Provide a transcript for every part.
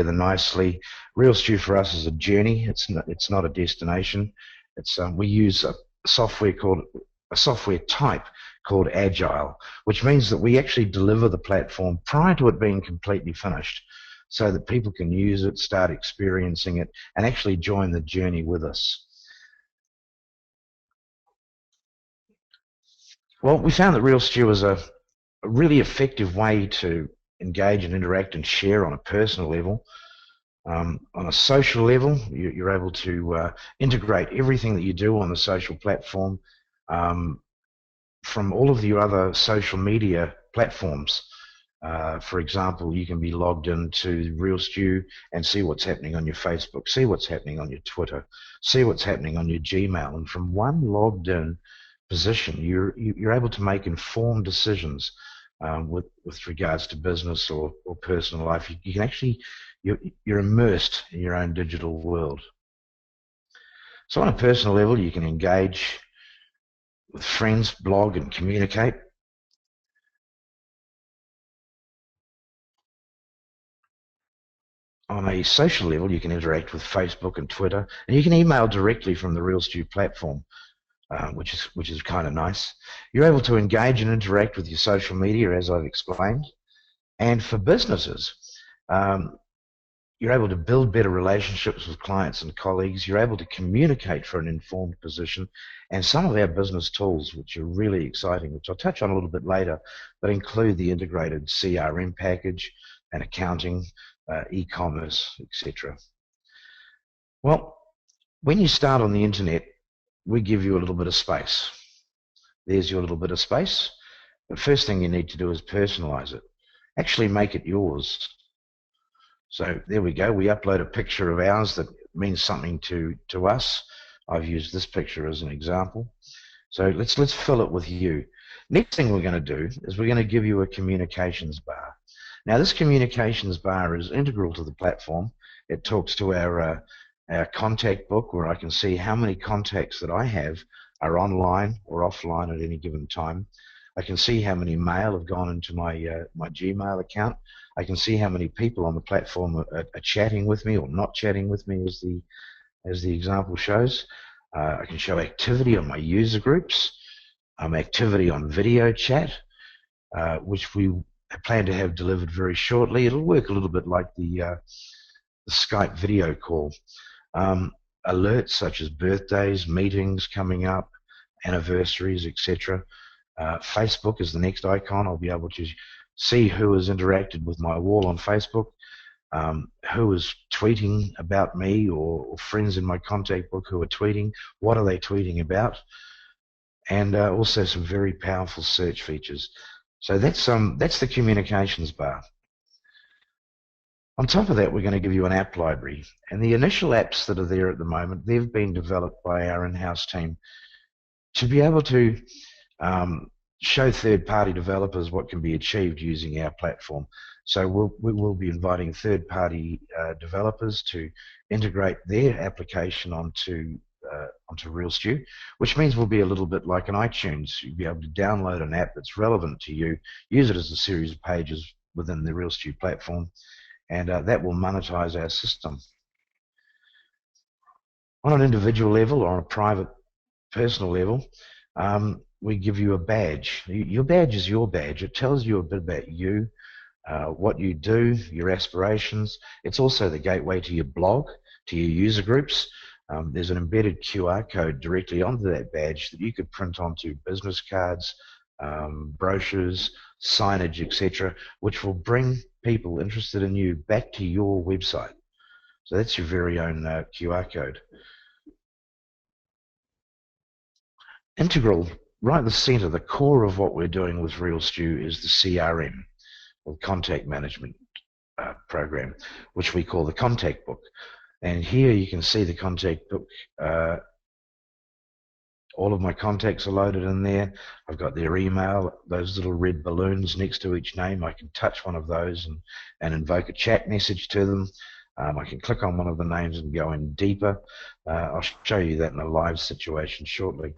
together nicely. RealStew for us is a journey. It's not a destination. We use a software type called Agile, which means that we actually deliver the platform prior to it being completely finished, so that people can use it, start experiencing it, and actually join the journey with us. Well, we found that RealStew is a really effective way to engage and interact and share on a personal level. On a social level, you're able to integrate everything that you do on the social platform from all of your other social media platforms. For example, you can be logged into RealStew and see what's happening on your Facebook, see what's happening on your Twitter, see what's happening on your Gmail, and from one logged in position, you're able to make informed decisions with regards to business or personal life. You can actually, you're immersed in your own digital world. So on a personal level, you can engage with friends, blog, and communicate. On a social level, you can interact with Facebook and Twitter, and you can email directly from the RealStew platform. Which is kind of nice. You're able to engage and interact with your social media, as I've explained. And for businesses, you're able to build better relationships with clients and colleagues. You're able to communicate for an informed position. And some of our business tools, which are really exciting, which I'll touch on a little bit later, but include the integrated CRM package and accounting, e-commerce, etc. Well, when you start on the internet, we give you a little bit of space. There's your little bit of space. The first thing you need to do is personalize it. Actually make it yours. So there we go. We upload a picture of ours that means something to us. I've used this picture as an example. So let's fill it with you. Next thing we're going to do is we're going to give you a communications bar. Now this communications bar is integral to the platform. It talks to our contact book, where I can see how many contacts that I have are online or offline at any given time. I can see how many mail have gone into my Gmail account. I can see how many people on the platform are chatting with me or not chatting with me, as the example shows. I can show activity on my user groups, activity on video chat, which we plan to have delivered very shortly. It'll work a little bit like the Skype video call. Alerts such as birthdays, meetings coming up, anniversaries, etc. Facebook is the next icon. I'll be able to see who has interacted with my wall on Facebook, who is tweeting about me, or friends in my contact book who are tweeting. What are they tweeting about? And also some very powerful search features. So that's the communications bar. On top of that, we're going to give you an app library. And the initial apps that are there at the moment, they've been developed by our in-house team to be able to show third-party developers what can be achieved using our platform. So we will be inviting third-party developers to integrate their application onto RealStew, which means we'll be a little bit like an iTunes. You'll be able to download an app that's relevant to you, use it as a series of pages within the RealStew platform, and that will monetize our system. On an individual level or on a private, personal level, we give you a badge. Your badge is your badge. It tells you a bit about you, what you do, your aspirations. It's also the gateway to your blog, to your user groups. There's an embedded QR code directly onto that badge that you could print onto business cards, brochures, signage, etc., which will bring people interested in you back to your website. So that's your very own QR code. Integral, right at the center, the core of what we're doing with RealStew is the CRM, or Contact Management program, which we call the Contact Book. And here you can see the Contact Book. All of my contacts are loaded in there. I've got their email, those little red balloons next to each name. I can touch one of those and invoke a chat message to them. I can click on one of the names and go in deeper. I'll show you that in a live situation shortly.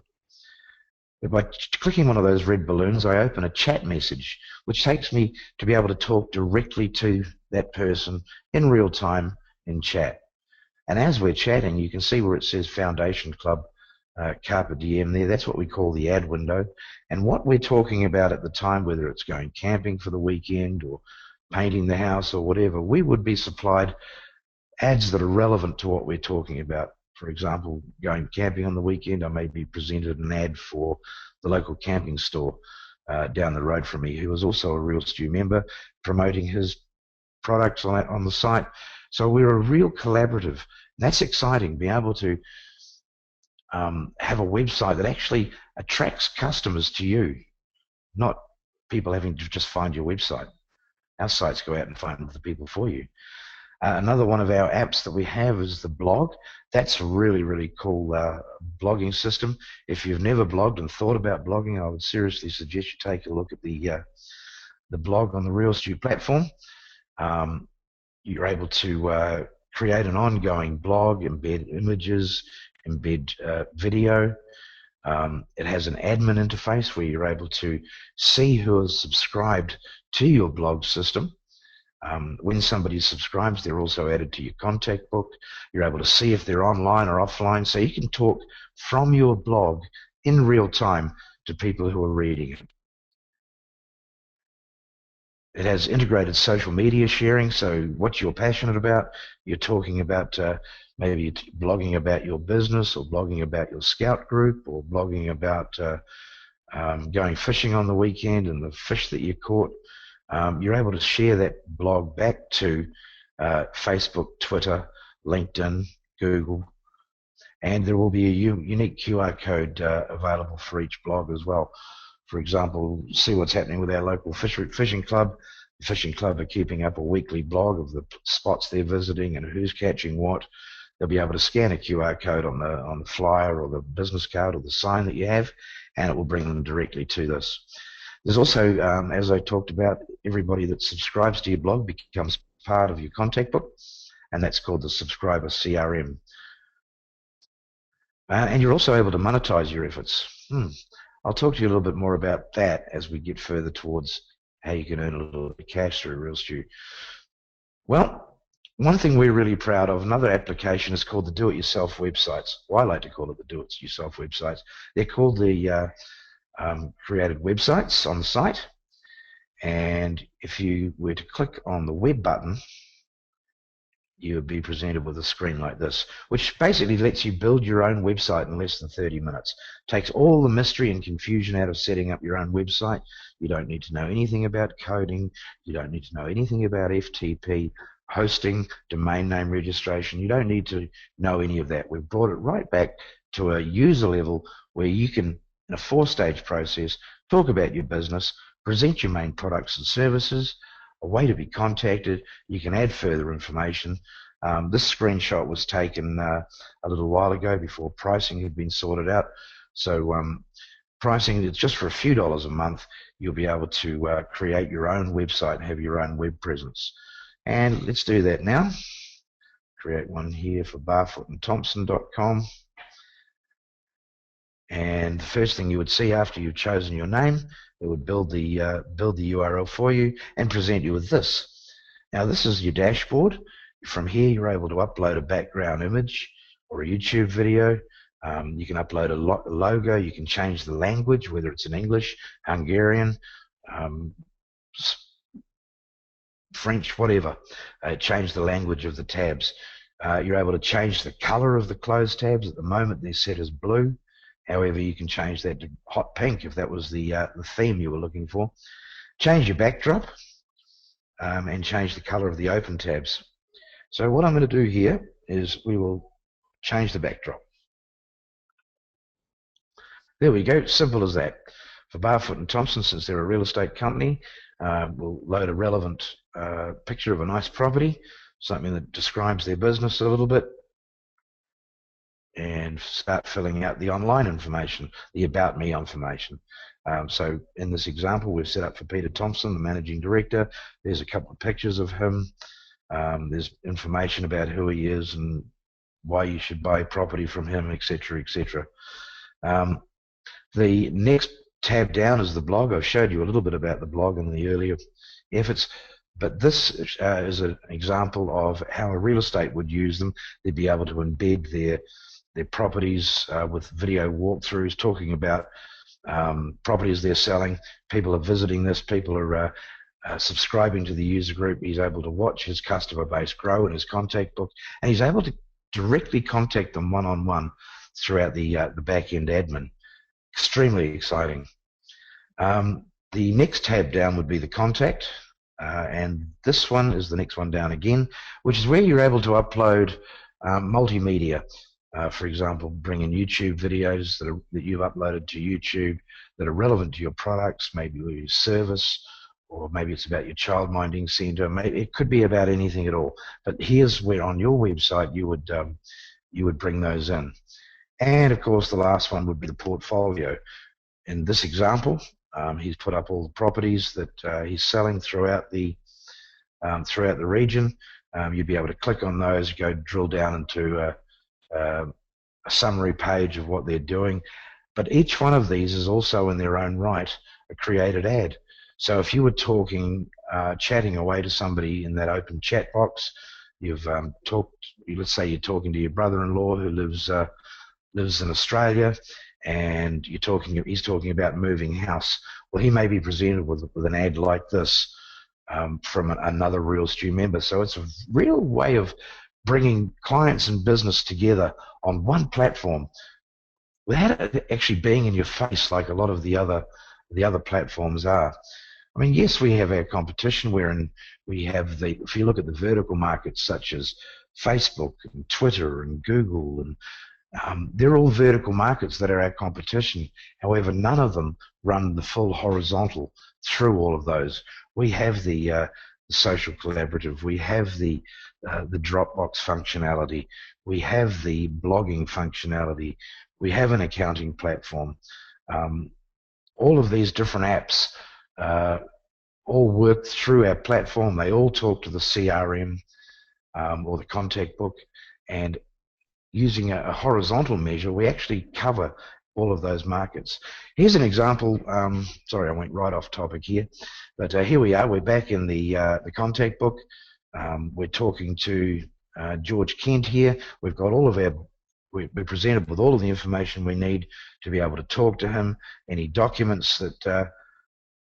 But by clicking one of those red balloons, I open a chat message, which takes me to be able to talk directly to that person in real time in chat. And as we're chatting, you can see where it says Foundation Club, Carpe Diem there. That's what we call the ad window. And what we're talking about at the time, whether it's going camping for the weekend or painting the house or whatever, we would be supplied ads that are relevant to what we're talking about. For example, going camping on the weekend, I may be presented an ad for the local camping store down the road from me, who was also a RealStew member, promoting his products on the site. So we're a real collaborative. And that's exciting, being able to have a website that actually attracts customers to you, not people having to just find your website. Our sites go out and find the people for you. Another one of our apps that we have is the blog. That's a really, really cool blogging system. If you've never blogged and thought about blogging, I would seriously suggest you take a look at the blog on the RealStew platform. You're able to create an ongoing blog, embed images, embed video. It has an admin interface where you're able to see who has subscribed to your blog system. When somebody subscribes, they're also added to your contact book. You're able to see if they're online or offline, so you can talk from your blog in real time to people who are reading it. It has integrated social media sharing, so what you're passionate about, you're talking about maybe blogging about your business or blogging about your scout group or blogging about going fishing on the weekend and the fish that you caught. You're able to share that blog back to Facebook, Twitter, LinkedIn, Google, and there will be a unique QR code available for each blog as well. For example, see what's happening with our local fishing club. The fishing club are keeping up a weekly blog of the spots they're visiting and who's catching what. They'll be able to scan a QR code on the flyer or the business card or the sign that you have, and it will bring them directly to this. There's also, as I talked about, everybody that subscribes to your blog becomes part of your contact book, and that's called the subscriber CRM. And you're also able to monetize your efforts. I'll talk to you a little bit more about that as we get further towards how you can earn a little bit of cash through RealStew. Well, one thing we're really proud of, another application is called the do-it-yourself websites. Well, I like to call it the do-it-yourself websites. They're called the created websites on the site, and if you were to click on the web button, you would be presented with a screen like this, which basically lets you build your own website in less than 30 minutes. Takes all the mystery and confusion out of setting up your own website. You don't need to know anything about coding. You don't need to know anything about FTP, hosting, domain name registration. You don't need to know any of that. We've brought it right back to a user level where you can, in a 4-stage process, talk about your business, present your main products and services, a way to be contacted. You can add further information. This screenshot was taken a little while ago before pricing had been sorted out. So pricing, it's just for a few dollars a month. You'll be able to create your own website and have your own web presence. And let's do that now. Create one here for barfootandthompson.com. And the first thing you would see after you've chosen your name, it would build the URL for you and present you with this. Now this is your dashboard. From here you're able to upload a background image or a YouTube video. You can upload a logo. You can change the language, whether it's in English, Hungarian, French, whatever. Change the language of the tabs. You're able to change the color of the closed tabs. At the moment they're set as blue. However, you can change that to hot pink if that was the theme you were looking for. Change your backdrop and change the color of the open tabs. So what I'm going to do here is we will change the backdrop. There we go, simple as that. For Barfoot and Thompson, since they're a real estate company, we'll load a relevant picture of a nice property, something that describes their business a little bit, and start filling out the online information, the About Me information. So in this example, we've set up for Peter Thompson, the Managing Director. There's a couple of pictures of him. There's information about who he is and why you should buy property from him, etc., etc. The next tab down is the blog. I've showed you a little bit about the blog in the earlier efforts. But this is an example of how a real estate would use them. They'd be able to embed their properties with video walkthroughs talking about properties they're selling. People are visiting this. People are subscribing to the user group. He's able to watch his customer base grow in his contact book, and he's able to directly contact them one-on-one throughout the back-end admin. Extremely exciting. The next tab down would be the contact, and this one is the next one down again, which is where you're able to upload multimedia. For example, bring in YouTube videos that you've uploaded to YouTube that are relevant to your products, maybe your service, or maybe it's about your child minding center. Maybe it could be about anything at all. But here's where on your website you would bring those in. And of course, the last one would be the portfolio. In this example, he's put up all the properties that he's selling throughout the region. You'd be able to click on those, go drill down into a summary page of what they're doing. But each one of these is also in their own right a created ad. So if you were chatting away to somebody in that open chat box, you've let's say you're talking to your brother-in-law who lives in Australia, and he's talking about moving house. Well, he may be presented with an ad like this from another RealStew member. So it's a real way of bringing clients and business together on one platform without it actually being in your face like a lot of the other platforms are. I mean, yes, we have our competition wherein we have if you look at the vertical markets such as Facebook and Twitter and Google, and they're all vertical markets that are our competition. However, none of them run the full horizontal through all of those. We have the social collaborative, we have the Dropbox functionality, we have the blogging functionality, we have an accounting platform. All of these different apps all work through our platform. They all talk to the CRM or the contact book, and using a horizontal measure, we actually cover all of those markets. Here's an example. Sorry, I went right off topic here, but here we are. We're back in the contact book. We're talking to George Kent here. We've got all of we're presented with all of the information we need to be able to talk to him. Any documents that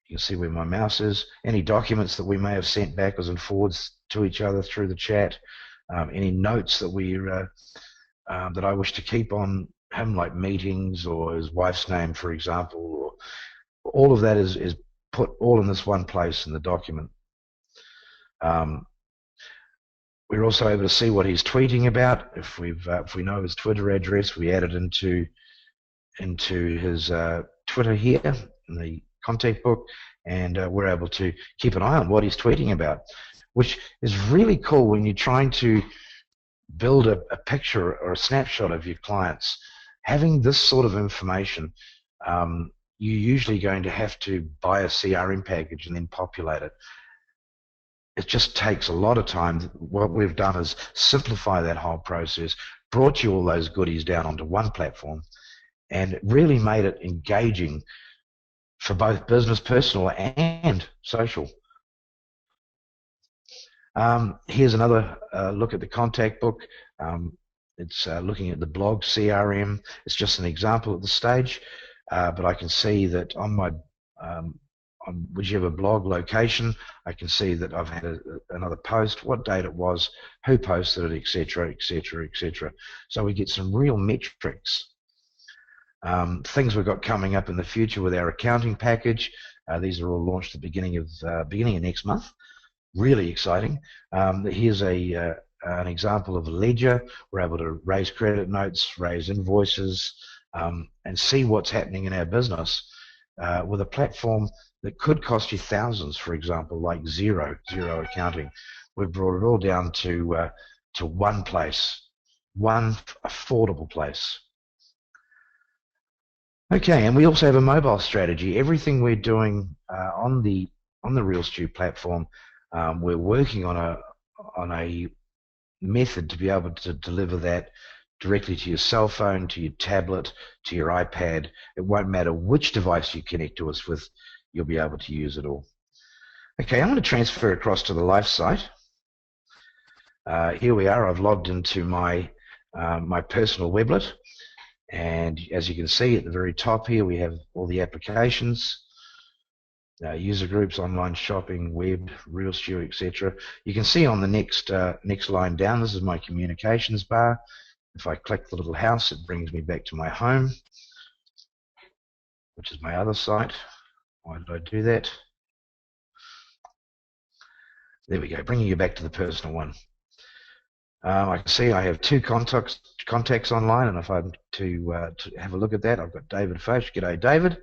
you can see where my mouse is. Any documents that we may have sent backwards and forwards to each other through the chat. Any notes that that I wish to keep on him, like meetings or his wife's name, for example, or all of that is put all in this one place in the document. We're also able to see what he's tweeting about. If we know his Twitter address, we add it into his Twitter here in the contact book, and we're able to keep an eye on what he's tweeting about, which is really cool when you're trying to build a picture or a snapshot of your clients. Having this sort of information, you're usually going to have to buy a CRM package and then populate it. It just takes a lot of time. What we've done is simplify that whole process, brought you all those goodies down onto one platform, and it really made it engaging for both business, personal, and social. Here's another look at the contact book. It's looking at the blog CRM. It's just an example at this stage, but I can see that on my on whichever blog location, I can see that I've had another post, what date it was, who posted it, etc., etc., etc. So we get some real metrics. Things we've got coming up in the future with our accounting package. These are all launched at the beginning of next month. Really exciting. Here's an example of a ledger. We're able to raise credit notes, raise invoices, and see what's happening in our business with a platform that could cost you thousands, for example, like Xero Accounting. We've brought it all down to one place, one affordable place. Okay, and we also have a mobile strategy. Everything we're doing on the RealStew platform, we're working on a method to be able to deliver that directly to your cell phone, to your tablet, to your iPad. It won't matter which device you connect to us with, you'll be able to use it all. Okay, I'm going to transfer across to the live site. Here we are. I've logged into my my personal weblet, and as you can see at the very top here, we have all the applications, user groups, online shopping, web, RealStew, etc. You can see on the next line down, this is my communications bar. If I click the little house, it brings me back to my home, which is my other site. Why did I do that? There we go, bringing you back to the personal one. I can see I have two contacts online, and if I'm to have a look at that, I've got David Foch. G'day, David.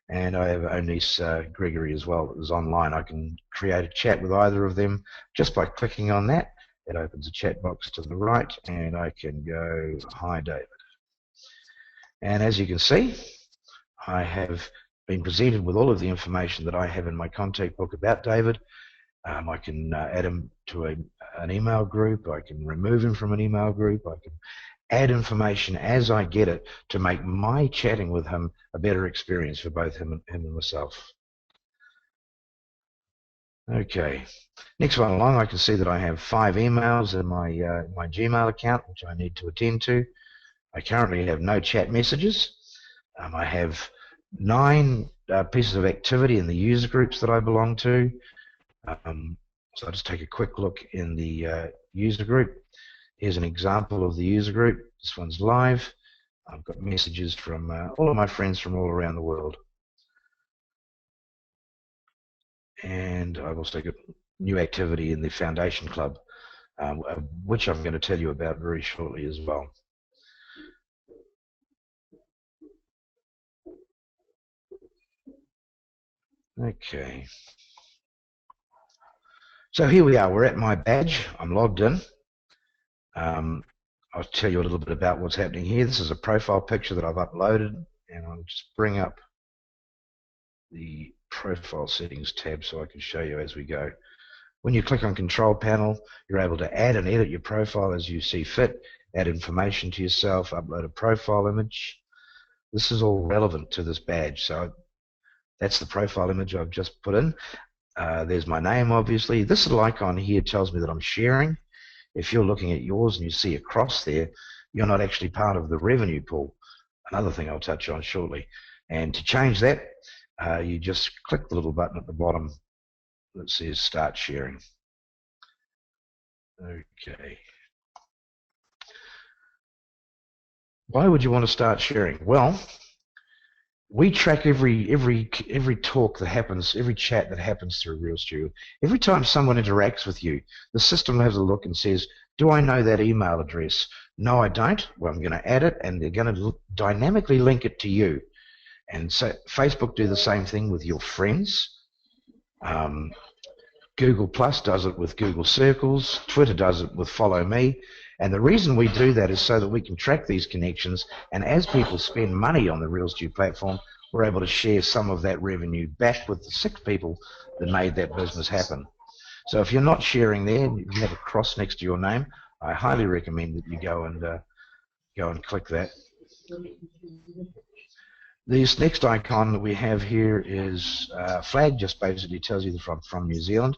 And I have own niece Gregory as well, that is online. I can create a chat with either of them just by clicking on that. It opens a chat box to the right, and I can go, hi, David. And as you can see, I have been presented with all of the information that I have in my contact book about David. I can add him to an email group. I can remove him from an email group. I can add information as I get it to make my chatting with him a better experience for both him and myself. Okay, next one along, I can see that I have 5 emails in my Gmail account, which I need to attend to. I currently have no chat messages. I have 9 pieces of activity in the user groups that I belong to. So I'll just take a quick look in the user group. Here's an example of the user group. This one's live. I've got messages from all of my friends from all around the world. And I've also got new activity in the Foundation Club, which I'm going to tell you about very shortly as well. Okay. So here we are. We're at my badge. I'm logged in. I'll tell you a little bit about what's happening here. This is a profile picture that I've uploaded, and I'll just bring up the profile settings tab so I can show you as we go. When you click on Control Panel, you're able to add and edit your profile as you see fit, add information to yourself, upload a profile image. This is all relevant to this badge. So that's the profile image I've just put in. There's my name, obviously. This little icon here tells me that I'm sharing. If you're looking at yours and you see a cross there, you're not actually part of the revenue pool. Another thing I'll touch on shortly. And to change that, you just click the little button at the bottom that says Start Sharing. Okay. Why would you want to start sharing? Well, we track every talk that happens, every chat that happens through RealStew. Every time someone interacts with you, the system has a look and says, do I know that email address? No, I don't. Well, I'm going to add it, and they're going to dynamically link it to you. And so Facebook do the same thing with your friends. Google Plus does it with Google Circles. Twitter does it with Follow Me. And the reason we do that is so that we can track these connections, and as people spend money on the RealStew platform, we're able to share some of that revenue back with the 6 people that made that business happen. So if you're not sharing there, you have a cross next to your name, I highly recommend that you go and click that. This next icon that we have here is flag, just basically tells you that I'm from New Zealand.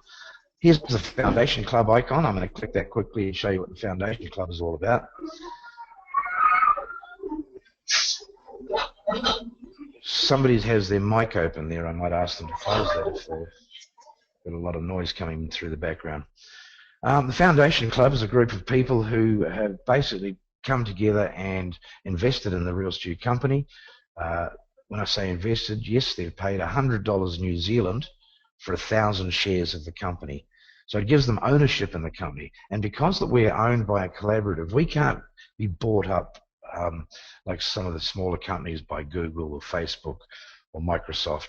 Here's the Foundation Club icon. I'm going to click that quickly and show you what the Foundation Club is all about. Somebody has their mic open there. I might ask them to close that if they've got a lot of noise coming through the background. The Foundation Club is a group of people who have basically come together and invested in the RealStew company. When I say invested, yes, they've paid $100 New Zealand for 1,000 shares of the company. So it gives them ownership in the company. And because that we're owned by a collaborative, we can't be bought up like some of the smaller companies by Google or Facebook or Microsoft.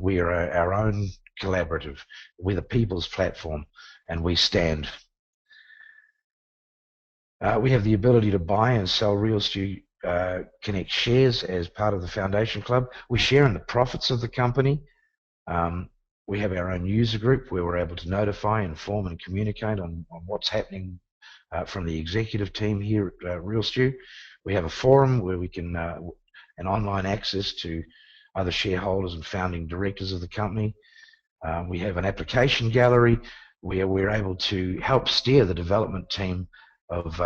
We are our own collaborative. We're the people's platform, and we stand. We have the ability to buy and sell RealStew Connect shares as part of the Foundation Club. We share in the profits of the company. We have our own user group where we're able to notify, inform, and communicate on what's happening from the executive team here at RealStew. We have a forum where we can, an online access to other shareholders and founding directors of the company. We have an application gallery where we're able to help steer the development team of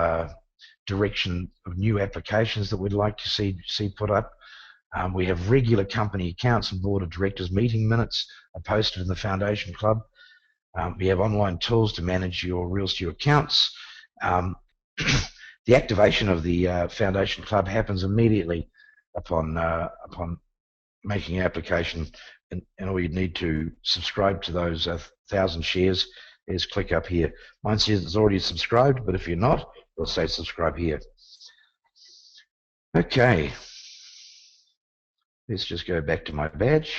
direction of new applications that we'd like to see put up. We have regular company accounts and board of directors meeting minutes are posted in the Foundation Club. We have online tools to manage your RealStew accounts. The activation of the Foundation Club happens immediately upon making an application, and all you need to subscribe to those 1,000 shares is click up here. Mine says it's already subscribed, but if you're not, it'll say subscribe here. Okay, let's just go back to my badge.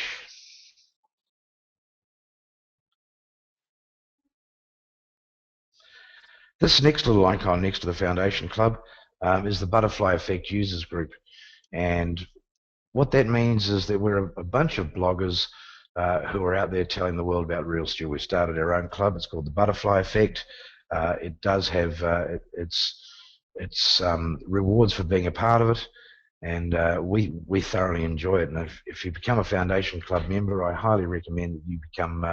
This next little icon next to the Foundation Club is the Butterfly Effect Users Group. And what that means is that we're a bunch of bloggers who are out there telling the world about RealStew. We started our own club. It's called the Butterfly Effect. It does have its rewards for being a part of it, and we thoroughly enjoy it. And if you become a Foundation Club member, I highly recommend that you become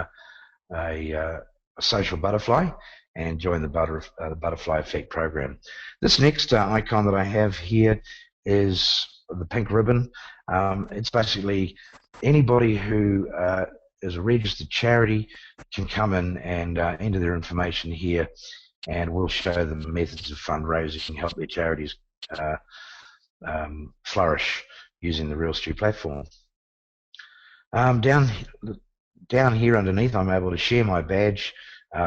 a social butterfly and join the Butterfly Effect program. This next icon that I have here is the pink ribbon. It's basically anybody who is a registered charity can come in and enter their information here, and we'll show them methods of fundraising and help their charities flourish using the RealStew platform. Down here underneath, I'm able to share my badge,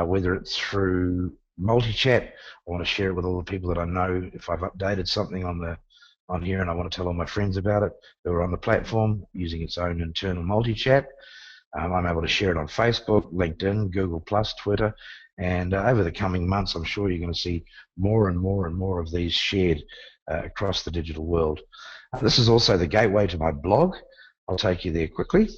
whether it's through multi-chat. I want to share it with all the people that I know. If I've updated something on here and I want to tell all my friends about it who are on the platform using its own internal multi-chat, I'm able to share it on Facebook, LinkedIn, Google+, Twitter, and over the coming months I'm sure you're going to see more and more and more of these shared across the digital world. This is also the gateway to my blog. I'll take you there quickly.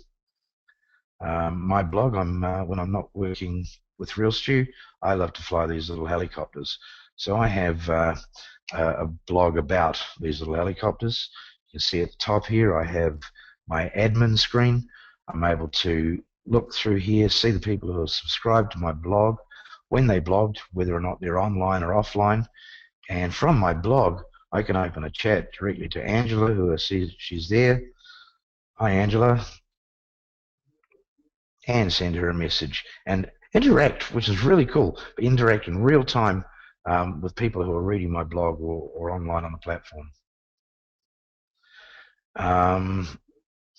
My blog, when I'm not working with RealStew, I love to fly these little helicopters. So I have a blog about these little helicopters. You can see at the top here I have my admin screen. I'm able to look through here, see the people who have subscribed to my blog, when they blogged, whether or not they're online or offline, and from my blog I can open a chat directly to Angela, who I see she's there. Hi Angela, and send her a message and interact, which is really cool. Interact in real time with people who are reading my blog or online on the platform.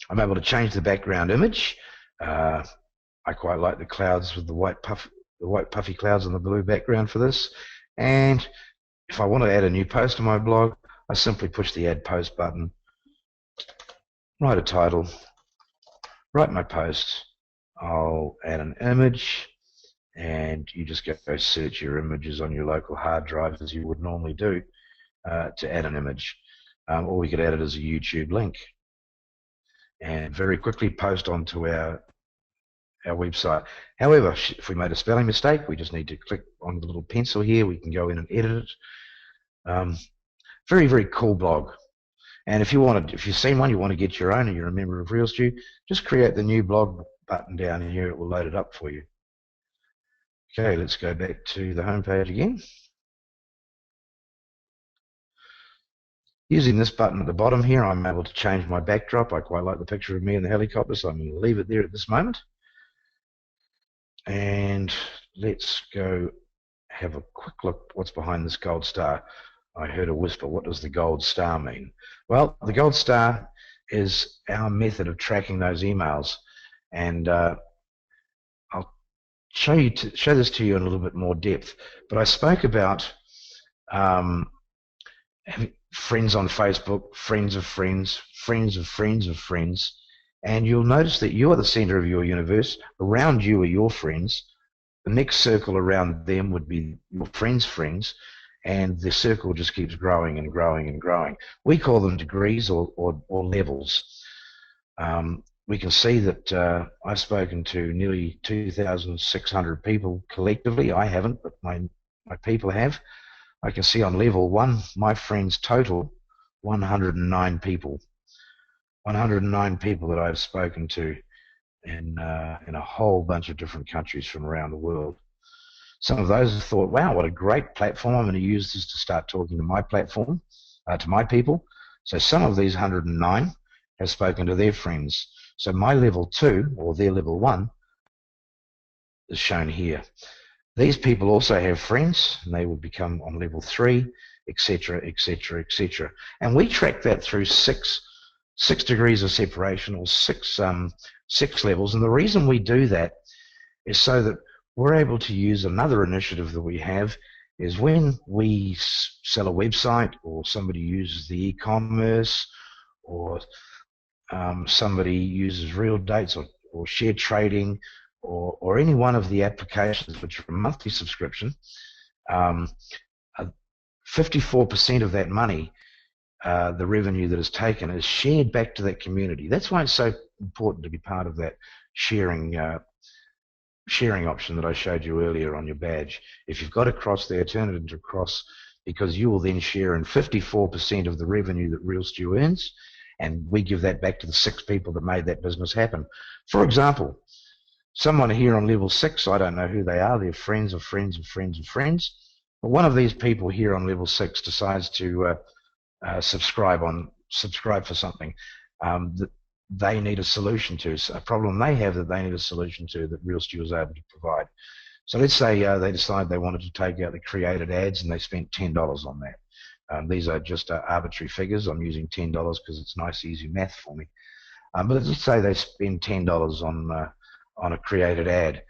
I'm able to change the background image. I quite like the clouds with the white puffy clouds on the blue background for this. And if I want to add a new post to my blog, I simply push the add post button, write a title, write my post. I'll add an image, and you just go search your images on your local hard drive as you would normally do to add an image. Or we could add it as a YouTube link and very quickly post onto our website. However, if we made a spelling mistake, we just need to click on the little pencil here. We can go in and edit it. Very, very cool blog. And if you've seen one, you want to get your own and you're a member of RealStew, just create the new blog button down here. It will load it up for you. Okay, let's go back to the home page again. Using this button at the bottom here, I'm able to change my backdrop. I quite like the picture of me in the helicopter, so I'm going to leave it there at this moment. And let's go have a quick look what's behind this gold star. I heard a whisper, what does the gold star mean? Well, the gold star is our method of tracking those emails. And I'll show this to you in a little bit more depth. But I spoke about friends on Facebook, friends of friends, friends of friends of friends, and you'll notice that you are the center of your universe. Around you are your friends. The next circle around them would be your friends' friends, and the circle just keeps growing and growing and growing. We call them degrees or levels. We can see that I've spoken to nearly 2,600 people collectively. I haven't, but my people have. I can see on level 1, my friends total 109 people. 109 people that I've spoken to. in a whole bunch of different countries from around the world. Some of those have thought, wow, what a great platform. I'm going to use this to start talking to my platform, to my people. So some of these 109 have spoken to their friends. So my level 2 or their level 1 is shown here. These people also have friends and they will become on level 3, etc., etc., etc. And we track that through six degrees of separation, or six levels. And the reason we do that is so that we're able to use another initiative that we have is when we sell a website, or somebody uses the e-commerce, or somebody uses real dates, or share trading, or any one of the applications which are a monthly subscription, 54% of that money, the revenue that is taken, is shared back to that community. That's why it's so important to be part of that sharing option that I showed you earlier on your badge. If you've got a cross there, turn it into a cross, because you will then share in 54% of the revenue that RealStew earns, and we give that back to the 6 people that made that business happen. For example, someone here on level 6, I don't know who they are, they're friends of friends of friends of friends, but one of these people here on level 6 decides to subscribe for something that they need a solution to, a problem they have that they need a solution to, that RealStew is able to provide. So let's say they decide they wanted to take out the created ads and they spent $10 on that. These are just arbitrary figures. I'm using $10 because it's nice, easy math for me. But let's say they spend $10 on a created ad.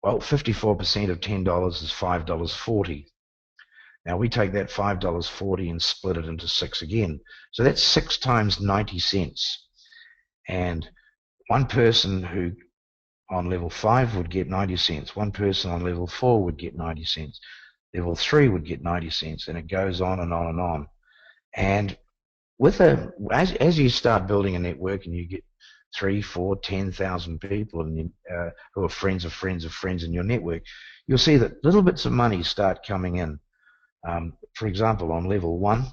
Well, 54% of $10 is $5.40. Now we take that $5.40 and split it into 6 again. So that's 6 times 90 cents. And one person who on level 5 would get 90 cents. One person on level 4 would get 90 cents. Level 3 would get 90 cents, and it goes on and on and on. And as you start building a network and you get 3, 4, 10,000 people who are friends of friends of friends in your network, you'll see that little bits of money start coming in. For example, on level 1,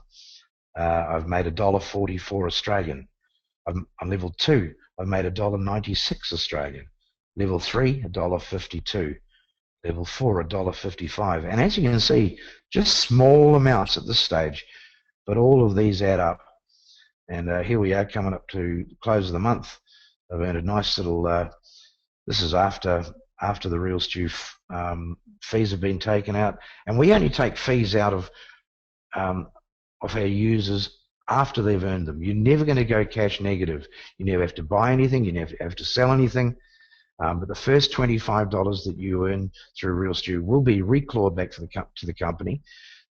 I've made $1.44 Australian. On level 2, I've made $1.96 Australian. Level 3, $1.52. Level 4, $1.55. And as you can see, just small amounts at this stage, but all of these add up. And here we are coming up to the close of the month. I've earned a nice little, this is after the RealStew fees have been taken out. And we only take fees out of our users after they've earned them. You're never going to go cash negative. You never have to buy anything. You never have to sell anything. But the first $25 that you earn through RealStew will be reclawed back to the company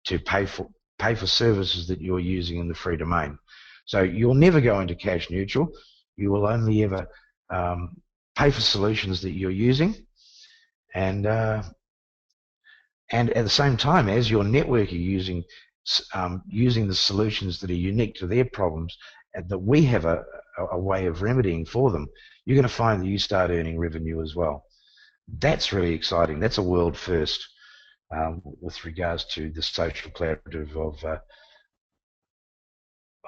to pay for services that you're using in the free domain. So you'll never go into cash neutral. You will only ever pay for solutions that you're using, and at the same time as your network are using the solutions that are unique to their problems, and that we have a way of remedying for them, you're going to find that you start earning revenue as well. That's really exciting. That's a world first with regards to the social collaborative of a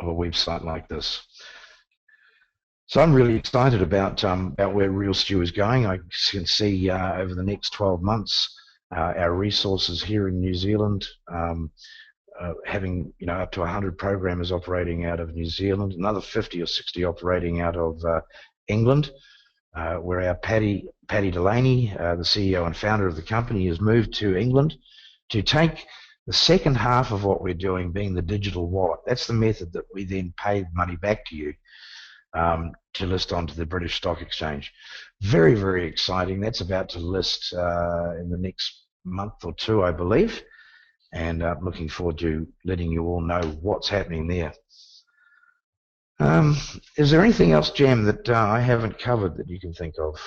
website like this. So I'm really excited about where RealStew is going. I can see over the next 12 months our resources here in New Zealand having up to 100 programmers operating out of New Zealand, another 50 or 60 operating out of England, where our Paddy Delaney, the CEO and founder of the company, has moved to England to take the second half of what we're doing, being the digital wallet. That's the method that we then pay money back to you to list onto the British Stock Exchange. Very, very exciting. That's about to list in the next month or 2, I believe. And looking forward to letting you all know what's happening there. Is there anything else, Jam, that I haven't covered that you can think of?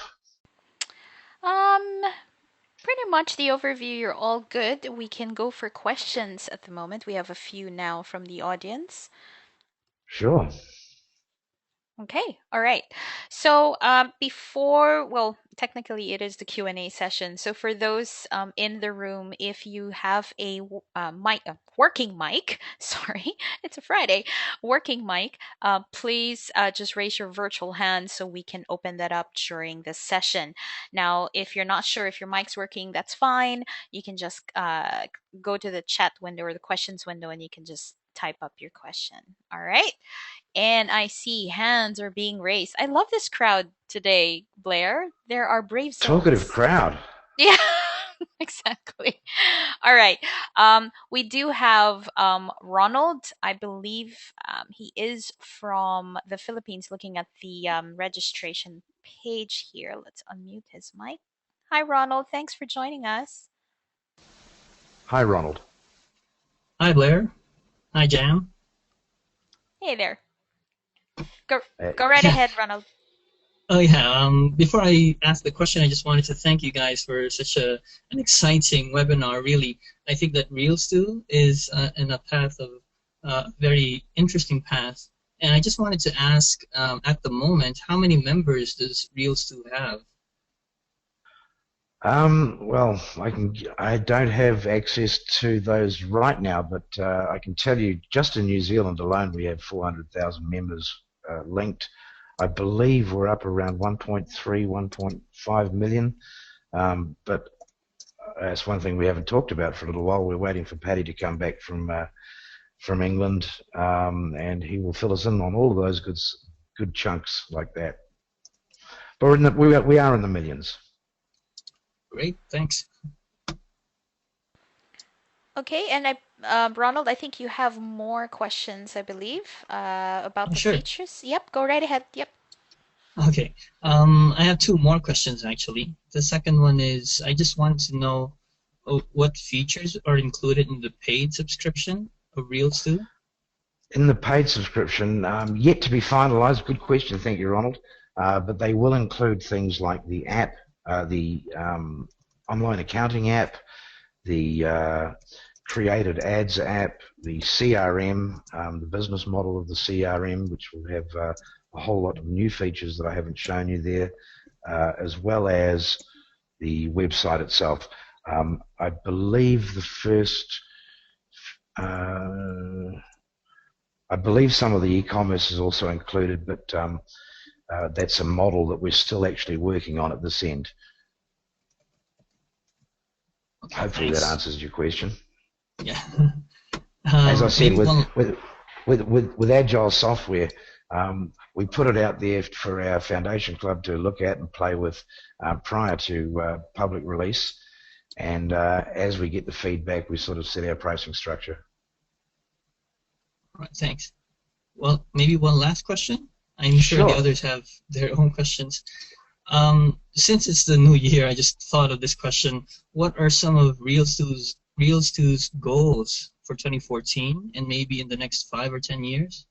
Pretty much the overview, you're all good. We can go for questions at the moment. We have a few now from the audience. Sure. Okay, all right. So well, technically it is the Q&A session. So for those in the room, if you have a working mic, sorry, it's a Friday, working mic, please just raise your virtual hand so we can open that up during the session. Now, if you're not sure if your mic's working, that's fine. You can just go to the chat window or the questions window and you can just type up your question. All right. And I see hands are being raised. I love this crowd today, Blair. There are brave Talkative souls. crowd. Yeah, exactly. All right. We do have Ronald. I believe he is from the Philippines, looking at the registration page here. Let's unmute his mic. Hi, Ronald. Thanks for joining us. Hi, Ronald. Hi, Blair. Hi, Jam. Hey there. Go, Uh, go right Yeah. ahead, Ronald. Oh, yeah. Before I ask the question, I just wanted to thank you guys for such an exciting webinar. Really, I think that RealStew is in a path of very interesting path. And I just wanted to ask, at the moment, how many members does RealStew have? well, I don't have access to those right now, but I can tell you, just in New Zealand alone, we have 400,000 members linked. I believe we're up around 1.3, 1.5 million. But that's one thing we haven't talked about for a little while. We're waiting for Paddy to come back from England, and he will fill us in on all of those good chunks like that. But we are in the millions. Great, thanks. Okay, and Ronald, I think you have more questions, I believe, about Oh, the sure. features. Yep, go right ahead. Yep. Okay. I have two more questions, actually. The second one is, I just wanted to know what features are included in the paid subscription of RealStew? In the paid subscription, yet to be finalised. Good question, thank you, Ronald. But they will include things like the app, the online accounting app, the created ads app, the CRM, the business model of the CRM, which will have a whole lot of new features that I haven't shown you there, as well as the website itself. I believe the first I believe some of the e-commerce is also included, but that's a model that we're still actually working on at this end. Okay, Hopefully thanks. that answers your question. Yeah. As I said, maybe with agile software, we put it out there for our foundation club to look at and play with prior to public release. And as we get the feedback, we sort of set our pricing structure. All right, thanks. Well, maybe one last question. I'm sure the others have their own questions. Since it's the new year, I just thought of this question. What are some of RealStew's goals for 2014 and maybe in the next 5 or 10 years?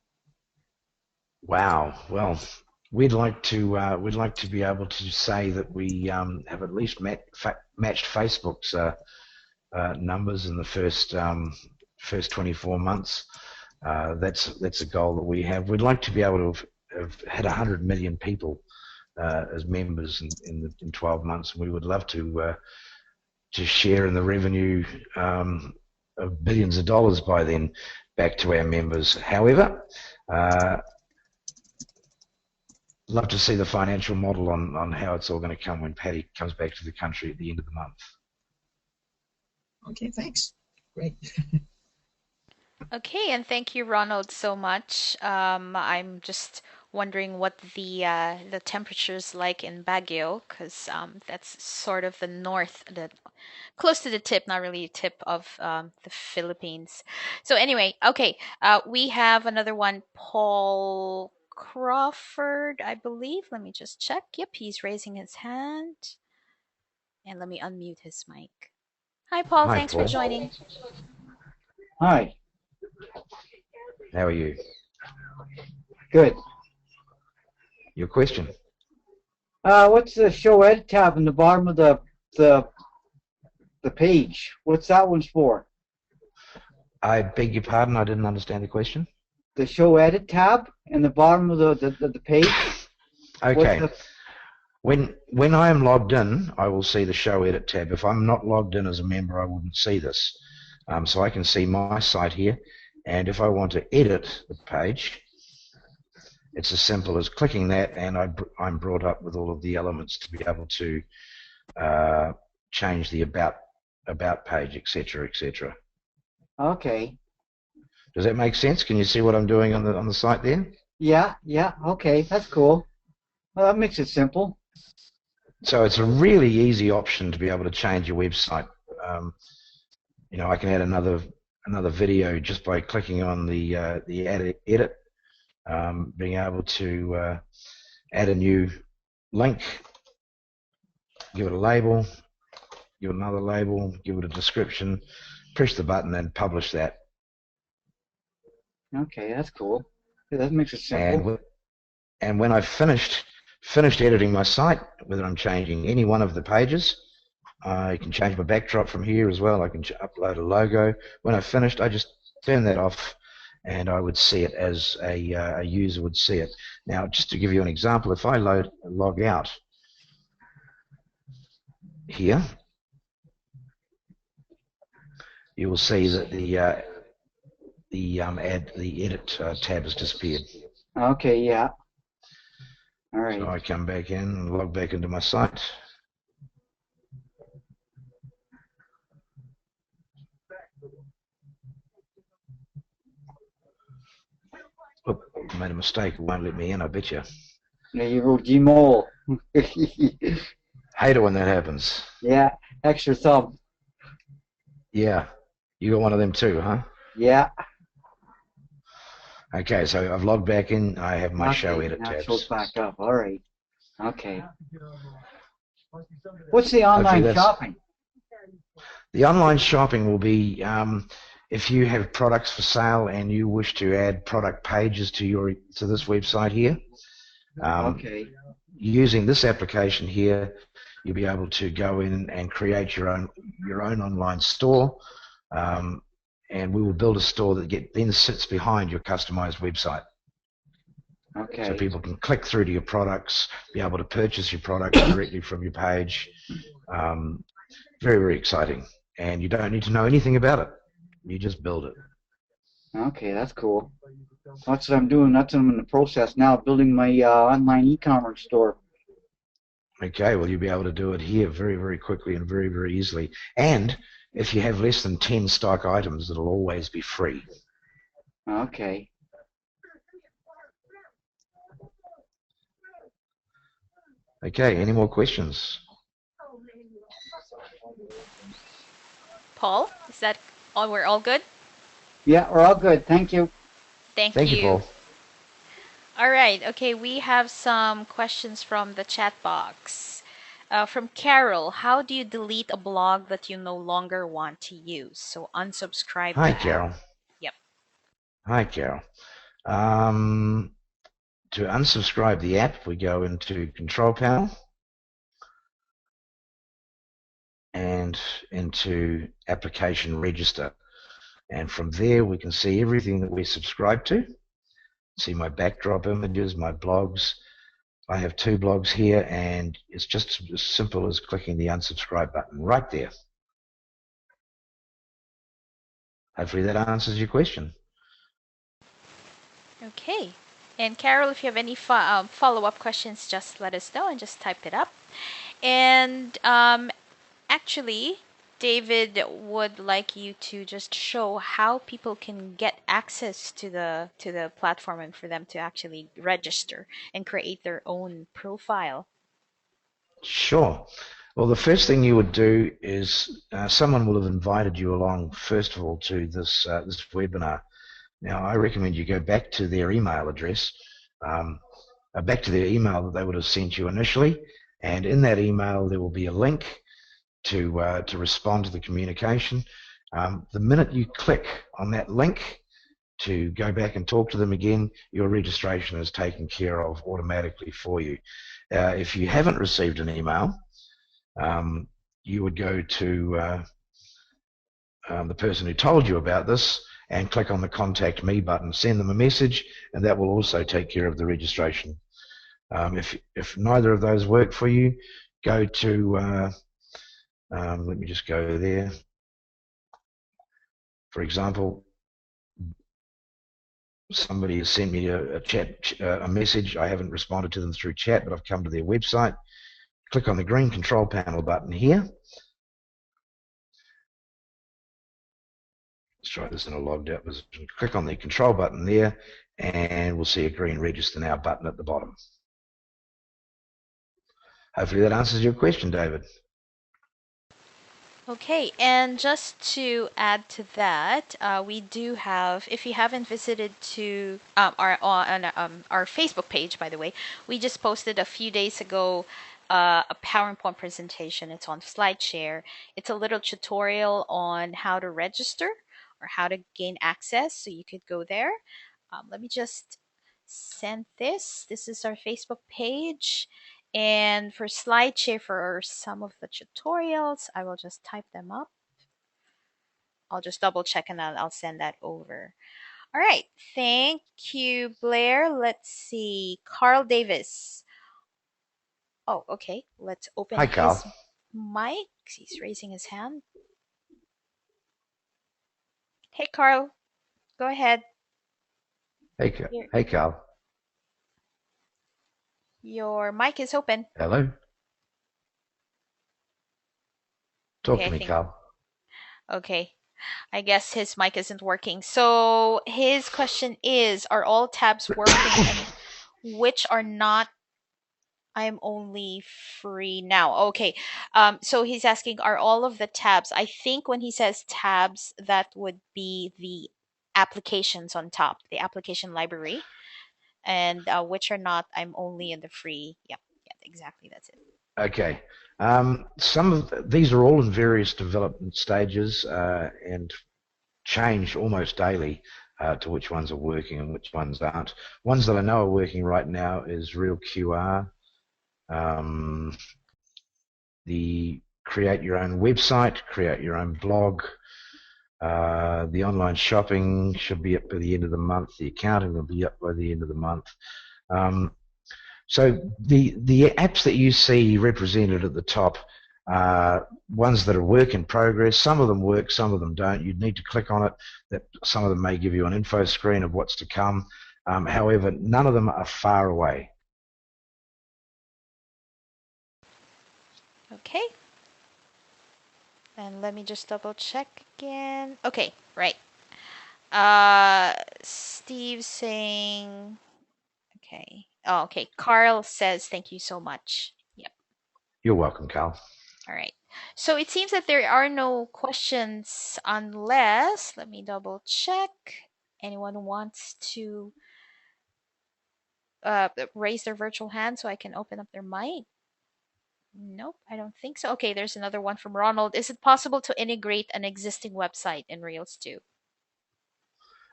Wow. Well, we'd like to be able to say that we have at least matched Facebook's numbers in the first 24 months. That's a goal that we have. We'd like to be able to have had 100 million people as members in 12 months. We would love to share in the revenue of billions of dollars by then back to our members. However, love to see the financial model on how it's all going to come when Paddy comes back to the country at the end of the month. Okay, thanks. Great. Okay, and thank you, Ronald, so much. I'm just wondering what the temperature's like in Baguio, because that's sort of the north, close to the tip, not really tip of the Philippines. So anyway, okay, we have another one, Paul Crawford, I believe. Let me just check. Yep, he's raising his hand, and let me unmute his mic. Hi, Paul. Hi, Thanks for Paul. joining. Hi. How are you? Good. Your question? What's the show ed tab in the bottom of the page? What's that one's for? I beg your pardon, I didn't understand the question. the Show Edit tab in the bottom of the page? Okay. When I am logged in, I will see the Show Edit tab. If I'm not logged in as a member, I wouldn't see this. So I can see my site here, and if I want to edit the page, it's as simple as clicking that, and I'm brought up with all of the elements to be able to change the about page, etc., etc. Okay. Does that make sense? Can you see what I'm doing on the site there? Yeah, okay, that's cool. Well, that makes it simple. So it's a really easy option to be able to change your website. You know, I can add another video just by clicking on the edit, being able to add a new link, give it a label, give it another label, give it a description, press the button and publish that. Okay, that's cool. Yeah, that makes it simple. And when I've finished editing my site, whether I'm changing any one of the pages, I can change my backdrop from here as well. I can upload a logo. When I've finished, I just turn that off, and I would see it as a user would see it. Now, just to give you an example, if I log out here, you will see that the edit tab has disappeared. Okay, yeah. All right. So I come back in and log back into my site. Oop, I made a mistake. It won't let me in, I bet you. Yeah, you wrote Gmole. Hate it when that happens. Yeah, extra thumb. Yeah. You got one of them too, huh? Yeah. Okay, so I've logged back in. I have my Show Edit now tabs. It shows back up. All right. Okay. What's the online shopping? The online shopping will be if you have products for sale and you wish to add product pages to this website here. Okay. Using this application here, you'll be able to go in and create your own online store. And we will build a store that then sits behind your customized website. Okay. So people can click through to your products, be able to purchase your products directly from your page. Very, very exciting. And you don't need to know anything about it. You just build it. Okay, that's cool. That's what I'm doing. That's what I'm in the process now, building my online e-commerce store. Okay, well, you'll be able to do it here very, very quickly and very, very easily. And if you have less than 10 stock items, it'll always be free. Okay. Okay, any more questions? Paul, is that all? We're all good? Yeah, we're all good. Thank you. Thank you, Paul. All right. Okay, we have some questions from the chat box. From Carol, how do you delete a blog that you no longer want to use? So unsubscribe. Hi, Carol. Yep. Hi, Carol. To unsubscribe the app, we go into Control Panel and into Application Register. And from there, we can see everything that we subscribe to. See my backdrop images, my blogs. I have 2 blogs here, and it's just as simple as clicking the unsubscribe button right there. Hopefully that answers your question. Okay. And Carol, if you have any follow-up questions, just let us know and just type it up. And actually, David would like you to just show how people can get access to the platform and for them to actually register and create their own profile. Sure. Well, the first thing you would do is someone will have invited you along, first of all, to this webinar. Now, I recommend you go back to their email address, back to their email that they would have sent you initially, and in that email there will be a link to respond to the communication. The minute you click on that link to go back and talk to them again, your registration is taken care of automatically for you. If you haven't received an email, you would go to the person who told you about this and click on the Contact Me button. Send them a message, and that will also take care of the registration. If neither of those work for you, go to, let me just go there. For example, somebody has sent me a message. I haven't responded to them through chat, but I've come to their website. Click on the green control panel button here. Let's try this in a logged out position. Click on the control button there, and we'll see a green register now button at the bottom. Hopefully that answers your question, David. Okay, and just to add to that, we do have, if you haven't visited to our Facebook page, by the way, we just posted a few days ago a PowerPoint presentation. It's on SlideShare. It's a little tutorial on how to register or how to gain access, so you could go there. Let me just send this. This is our Facebook page. And for SlideShare, for some of the tutorials, I will just type them up. I'll just double check and I'll send that over. All right. Thank you, Blair. Let's see. Carl Davis. Oh, okay. Let's open Hi, Carl. his mic. He's raising his hand. Hey, Carl. Go ahead. Hey, Carl. Your mic is open. Hello. Talk Okay, to me, Carl. Okay. I guess his mic isn't working. So his question is, are all tabs working and which are not? I'm only free now. Okay. So he's asking, are all of the tabs? I think when he says tabs, that would be the applications on top, the application library, and which are not, I'm only in the free. Yeah, exactly. That's it. Okay. These are all in various development stages and change almost daily to which ones are working and which ones aren't. Ones that I know are working right now is RealQR, the create your own website, create your own blog. The online shopping should be up by the end of the month. The accounting will be up by the end of the month. So the apps that you see represented at the top are ones that are work in progress. Some of them work, some of them don't. You'd need to click on it. Some of them may give you an info screen of what's to come. However, none of them are far away. Okay. And let me just double check again. Okay, right. Steve saying, okay. Oh, okay. Carl says, thank you so much. Yep. You're welcome, Carl. All right. So it seems that there are no questions unless, let me double check. Anyone wants to raise their virtual hand so I can open up their mic? Nope, I don't think so. Okay, there's another one from Ronald. Is it possible to integrate an existing website in RealStew?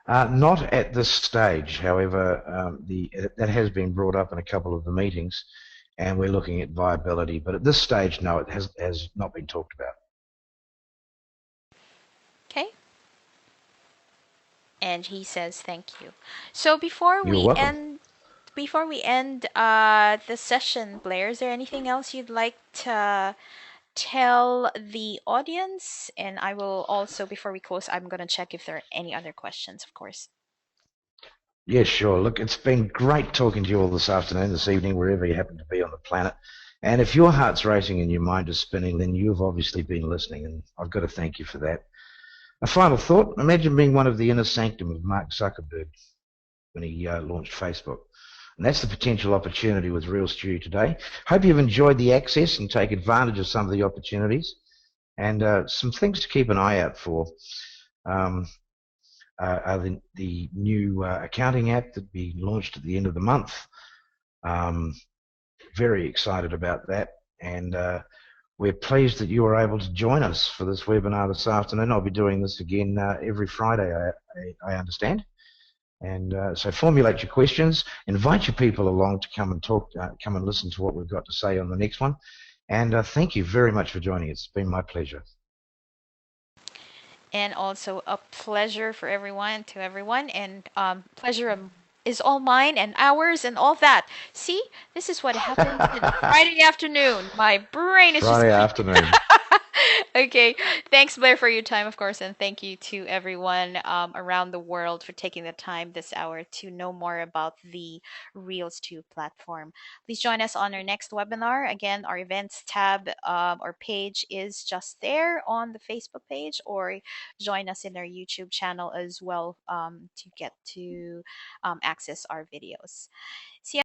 Not at this stage, however, that has been brought up in a couple of the meetings, and we're looking at viability. But at this stage, no, it has not been talked about. Okay. And he says thank you. So before You're we welcome. end the session, Blair, is there anything else you'd like to tell the audience? And I will also, before we close, I'm going to check if there are any other questions, of course. Yeah, sure. Look, it's been great talking to you all this afternoon, this evening, wherever you happen to be on the planet. And if your heart's racing and your mind is spinning, then you've obviously been listening, and I've got to thank you for that. A final thought, imagine being one of the inner sanctum of Mark Zuckerberg when he launched Facebook. And that's the potential opportunity with RealStew today. Hope you've enjoyed the access and take advantage of some of the opportunities. And some things to keep an eye out for are the new accounting app that will be launched at the end of the month. Very excited about that. And we're pleased that you were able to join us for this webinar this afternoon. I'll be doing this again every Friday, I understand. And so formulate your questions, invite your people along to come and talk, come and listen to what we've got to say on the next one. And thank you very much for joining us. It's been my pleasure. And also a pleasure for everyone, to everyone. And pleasure is all mine and ours and all that. See, this is what happens in Friday afternoon. My brain is just Friday afternoon. okay. Thanks, Blair, for your time, of course, and thank you to everyone around the world for taking the time this hour to know more about the RealStew platform. Please join us on our next webinar. Again, our events tab or page is just there on the Facebook page, or join us in our YouTube channel as well to get to access our videos. See